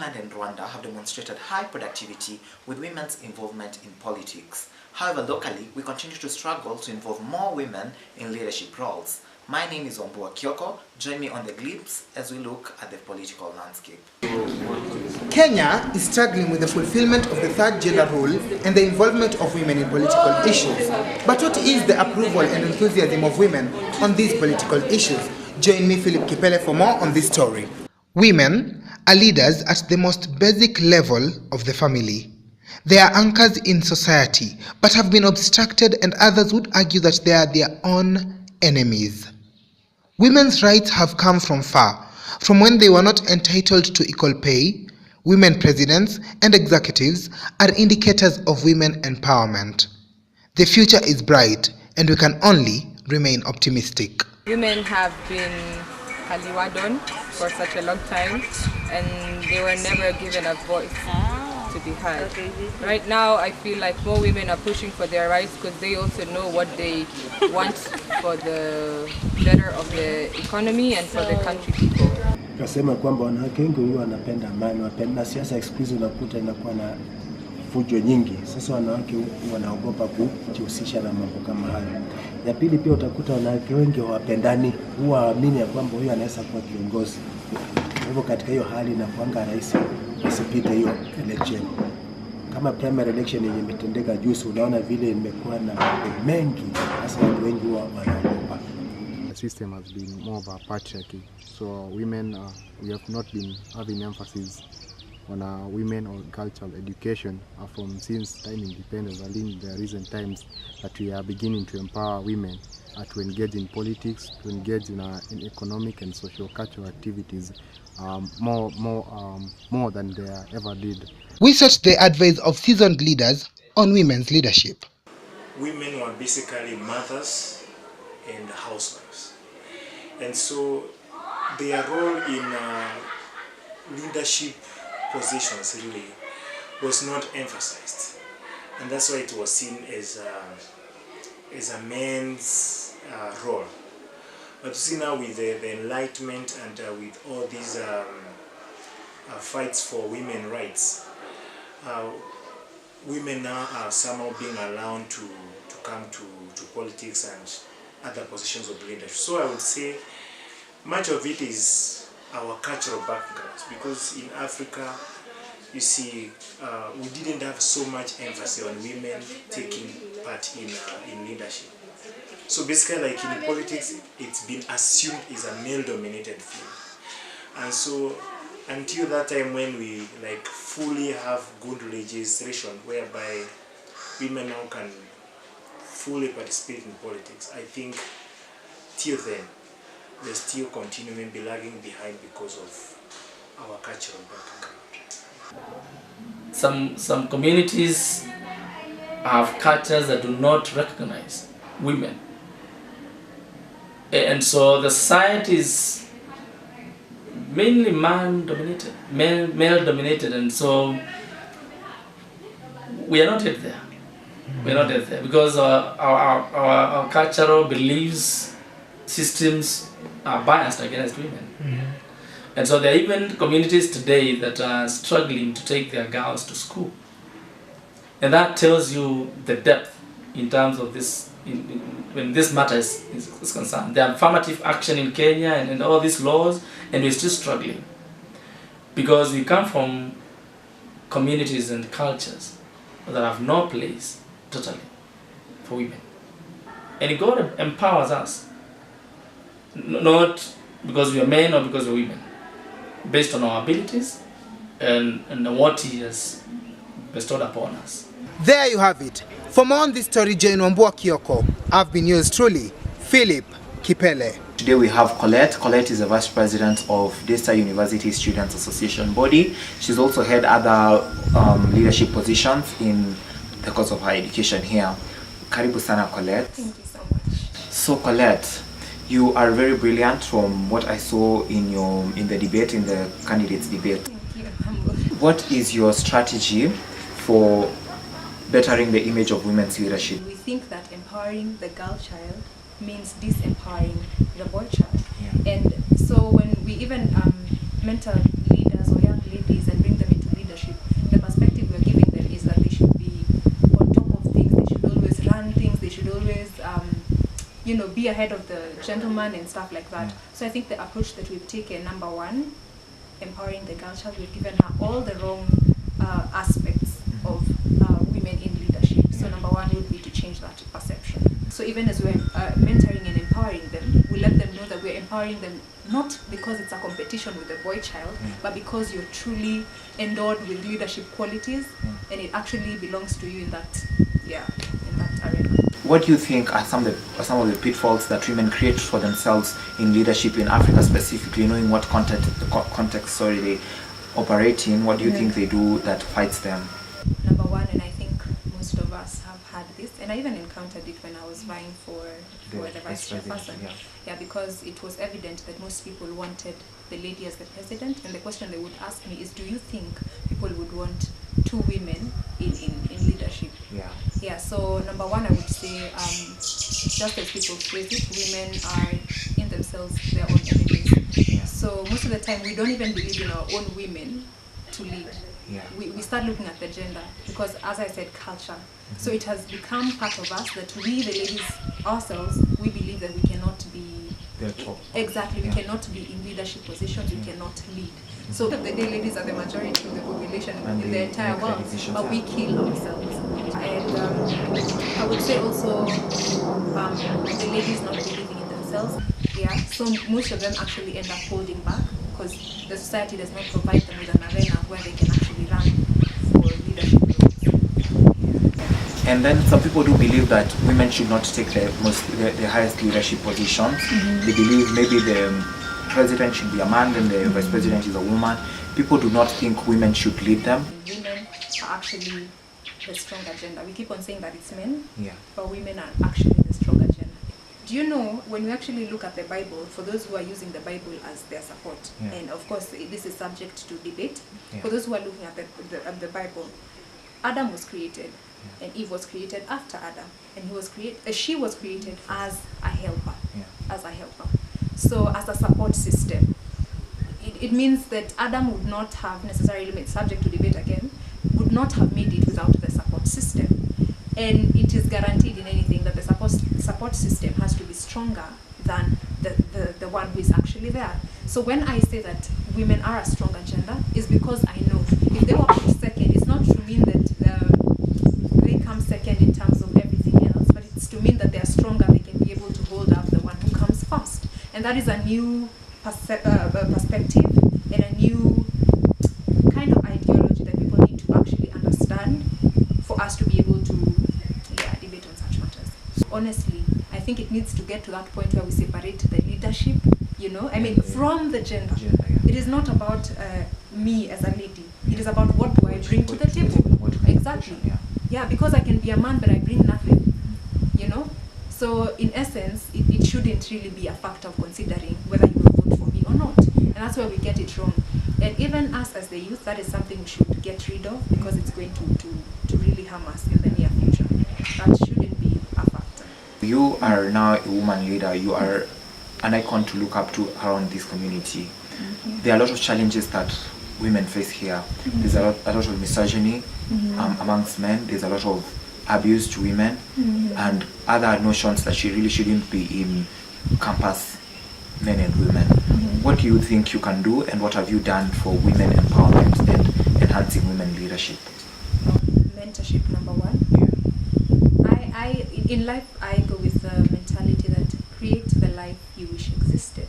Uganda and Rwanda have demonstrated high productivity with women's involvement in politics. However, locally, we continue to struggle to involve more women in leadership roles. My name is Ombua Kyoko. Join me on the glimpse as we look at the political landscape. Kenya is struggling with the fulfillment of the third gender role and the involvement of women in political issues. But what is the approval and enthusiasm of women on these political issues? Join me, Philip Kipele, for more on this story. Women are leaders at the most basic level of the family. They are anchors in society, but have been obstructed, and others would argue that they are their own enemies. Women's rights have come from far, from when they were not entitled to equal pay. Women presidents and executives are indicators of women empowerment. The future is bright, and we can only remain optimistic. Women have been kaliwadon for such a long time, and they were never given a voice to be heard. Right now, I feel like more women are pushing for their rights because they also know what they want for the better of the economy and for the country people. Kasema kwamba wanawake wengi huwa wanapenda amani, wanapenda siasa. Siku hizi unakuta inakuwa na fujo nyingi. Sasa wanawake wanaogopa kujihusisha na mambo kama hayo. Ya pili, pia utakuta wanawake wengi hawapendani, huwa waamini ya kwamba huyu anaweza kuwa kiongozi. Kwa hivyo katika hiyo hali inakuanga rahisi asipite hiyo election. Kama primary election yenye imetendeka juzi, unaona vile imekuwa na mambo mengi, hasa watu wengi huwa wanaogopa. The system has been more of a patriarchy, so women we have not been having emphasis on women or cultural education from since time independence. I think the recent times that we are beginning to empower women to engage in politics, to engage in economic and socio-cultural activities more than they ever did. We sought the advice of seasoned leaders on women's leadership. Women were basically mothers and housewives, and so their role in leadership positions really was not emphasized, and that's why it was seen as a man's role. But you see now with the enlightenment and with all these fights for women's rights, women now are somehow being allowed to come to politics and other positions of leadership. So I would say much of it is our cultural backgrounds, because in Africa, you see, we didn't have so much emphasis on women taking part in leadership. So basically, like in politics, it's been assumed is a male-dominated field, and so until that time when we like fully have good legislation whereby women now can fully participate in politics, I think till then they still continue maybe lagging behind because of our cultural background. Some communities have cultures that do not recognize women, and so the society is mainly man-dominated, male-dominated, and so we are not yet there. We are not yet there because our cultural beliefs, systems are biased against women. Mm-hmm. And so there are even communities today that are struggling to take their girls to school. And that tells you the depth in terms of this, when this matter is concerned. The affirmative action in Kenya and all these laws, and we're still struggling. Because we come from communities and cultures that have no place, totally, for women. And God empowers us, not because we are men or because we are women, based on our abilities and what He has bestowed upon us. There you have it. For more on this story, join Ombua Kyoko. I've been yours truly, Philip Kipele. Today we have Colette. Colette is the Vice President of Daystar University Students Association body. She's also had other leadership positions in the course of her education here. Karibu sana, Colette. Thank you so much. So Colette, you are very brilliant from what I saw in the debate, in the candidates debate. Thank you. What is your strategy for bettering the image of women's leadership? We think that empowering the girl child means disempowering the boy child. Yeah. And so when we even mentor leaders or young ladies and bring them be ahead of the gentleman and stuff like that. So I think the approach that we've taken, number one, empowering the girl child, we've given her all the wrong aspects of women in leadership. So number one would be to change that perception. So even as we're mentoring and empowering them, we let them know that we're empowering them not because it's a competition with the boy child, but because you're truly endowed with leadership qualities, and it actually belongs to you in that arena. What do you think are some of the pitfalls that women create for themselves in leadership in Africa specifically, knowing what context they operate in? What do you think they do that fights them? Number one, and I think most of us have had this, and I even encountered it when I was vying for the vice chairperson. Yeah, because it was evident that most people wanted the lady as the president, and the question they would ask me is, do you think people would want two women in leadership? Yeah, so number one, I would say, just as people phrase it, women are in themselves their own enemies. So most of the time, we don't even believe in our own women to lead. We start looking at the gender because, as I said, culture. So it has become part of us that we, the ladies ourselves, we believe that we cannot be exactly. We cannot be in leadership positions. We cannot lead. So the day, ladies are the majority of the population in the entire world, but we kill ourselves. And I would say also the ladies not believing in themselves. Yeah. So most of them actually end up holding back because the society does not provide them with an arena where they can actually run for leadership roles. And then some people do believe that women should not take the highest leadership positions. They believe maybe the president should be a man and the vice president is a woman. People do not think women should lead them. Women are actually the strong agenda. We keep on saying that it's men, Yeah. but women are actually the strong agenda. Do you know, when we actually look at the Bible, for those who are using the Bible as their support, Yeah. and of course this is subject to debate, Yeah. for those who are looking at the Bible, Adam was created, and Eve was created after Adam, and she was created as a helper, So as a support system, it means that Adam would not have necessarily made, subject to debate again, would not have made it without the support system. And it is guaranteed in anything that the support system has to be stronger than the one who is actually there. So when I say that women are a strong agenda, is because I know if they were put second, it's not to mean that they come second in terms of everything else, but it's to mean that they are stronger, they can be able to hold up the one who comes first. And that is a new perspective and a new kind of ideology that people need to actually understand for us to be able to debate on such matters. So honestly, I think it needs to get to that point where we separate the leadership, from the gender. It is not about me as a lady. It is about what do I bring to the table. Exactly. Yeah, because I can be a man, but I bring nothing. So in essence, it shouldn't really be a factor of considering whether you will vote for me or not. And that's where we get it wrong. And even us as the youth, that is something we should get rid of because it's going to really harm us in the near future. That shouldn't be a factor. You are now a woman leader. You are an icon to look up to around this community. There are a lot of challenges that women face here. There's a lot of misogyny amongst men. There's a lot of abuse to women and other notions that she really shouldn't be in campus men and women. What do you think you can do, and what have you done for women empowerment and enhancing women leadership? Mentorship, number one. In life, I go with the mentality that create the life you wish existed.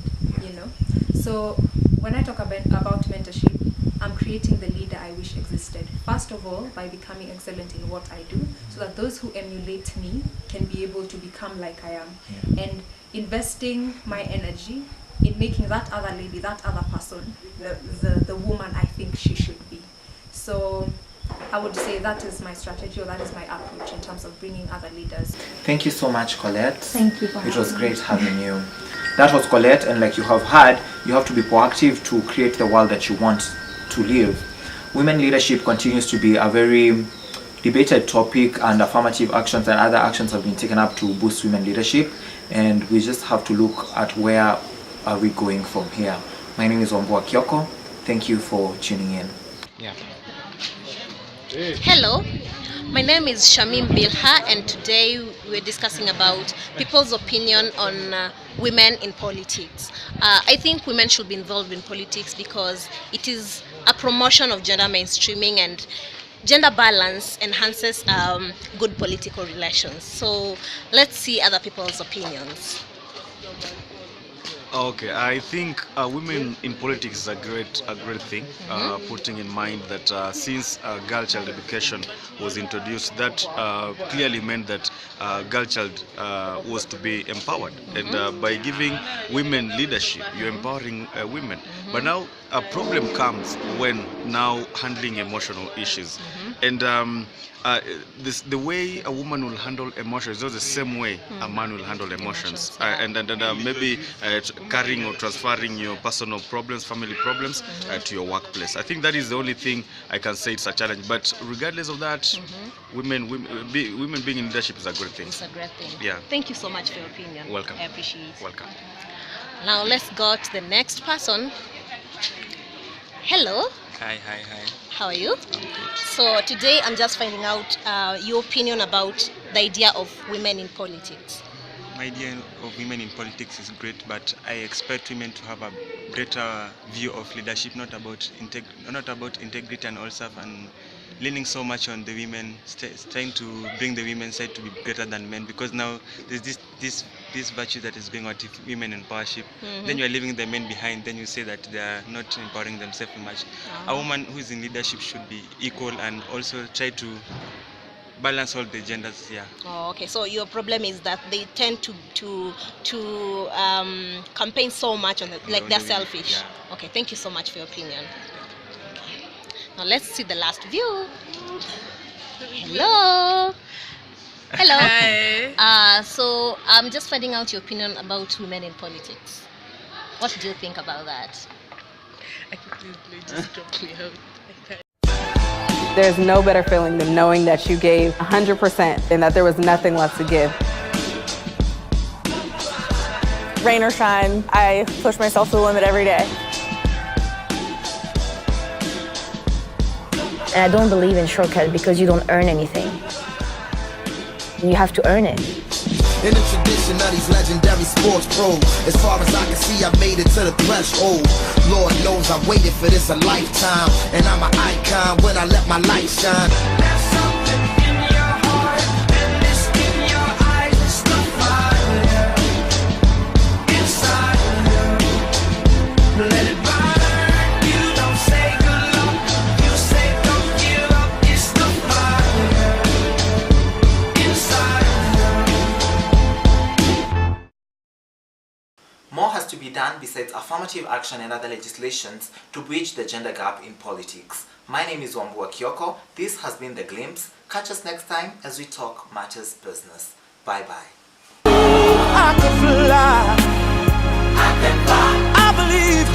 So when I talk about mentorship, I'm creating the leader I wish existed. First of all, by becoming excellent in what I do, so that those who emulate me can be able to become like I am. And investing my energy in making that other lady, that other person, the woman I think she should be. So I would say that is my strategy, or that is my approach in terms of bringing other leaders. Thank you so much, Colette. Thank you for having me. It was great having you. That was Colette, and like you have heard, you have to be proactive to create the world that you want to live. Women leadership continues to be a very debated topic, and affirmative actions and other actions have been taken up to boost women leadership, and we just have to look at where are we going from here. My name is Ombua Kyoko. Thank you for tuning in. Hello, My name is Shamim Bilha, and today we're discussing about people's opinion on women in politics. I think women should be involved in politics because it is a promotion of gender mainstreaming, and gender balance enhances good political relations. So let's see other people's opinions. Okay, I think women in politics is a great thing. Putting in mind that since girl child education was introduced, that clearly meant that girl child was to be empowered, and by giving women leadership, you're empowering women. But now a problem comes when now handling emotional issues, and the way a woman will handle emotions is not the same way a man will handle emotions, and maybe carrying or transferring your personal problems, family problems to your workplace. I think that is the only thing I can say it's a challenge. But regardless of that, women being in leadership is a great thing. It's a great thing. Yeah. Thank you so much for your opinion. Welcome. I appreciate it. Welcome. Now let's go to the next person. Hello. Hi. How are you? I'm good. So today I'm just finding out your opinion about the idea of women in politics. My idea of women in politics is great, but I expect women to have a greater view of leadership, not about integrity and all stuff, and leaning so much on the women, trying to bring the women's side to be greater than men, because now there's this virtue that is going out with women in powership. Then you are leaving the men behind, then you say that they are not empowering themselves much. A woman who is in leadership should be equal and also try to balance all the genders. Yeah. Oh, okay. So your problem is that they tend to campaign so much on like they're selfish. Yeah. Okay. Thank you so much for your opinion. Now let's see the last view. Hello. Hello. Hi. So I'm just finding out your opinion about women in politics. What do you think about that? I can just drop me out. There's no better feeling than knowing that you gave 100% and that there was nothing left to give. Rain or shine, I push myself to the limit every day. And I don't believe in shortcuts because you don't earn anything. You have to earn it. In the tradition of these legendary sports pros, as far as I can see, I made it to the threshold. Lord knows I waited for this a lifetime, and I'm an icon when I let my light shine. There's something in your heart, and it's in your eyes. It's the fire inside you. Let it burn. You don't say good luck, you say don't give up. It's the fire inside. More has to be done besides affirmative action and other legislations to bridge the gender gap in politics. My name is Wambua Kyoko. This has been The Glimpse. Catch us next time as we talk matters business. Bye-bye. I can fly. I believe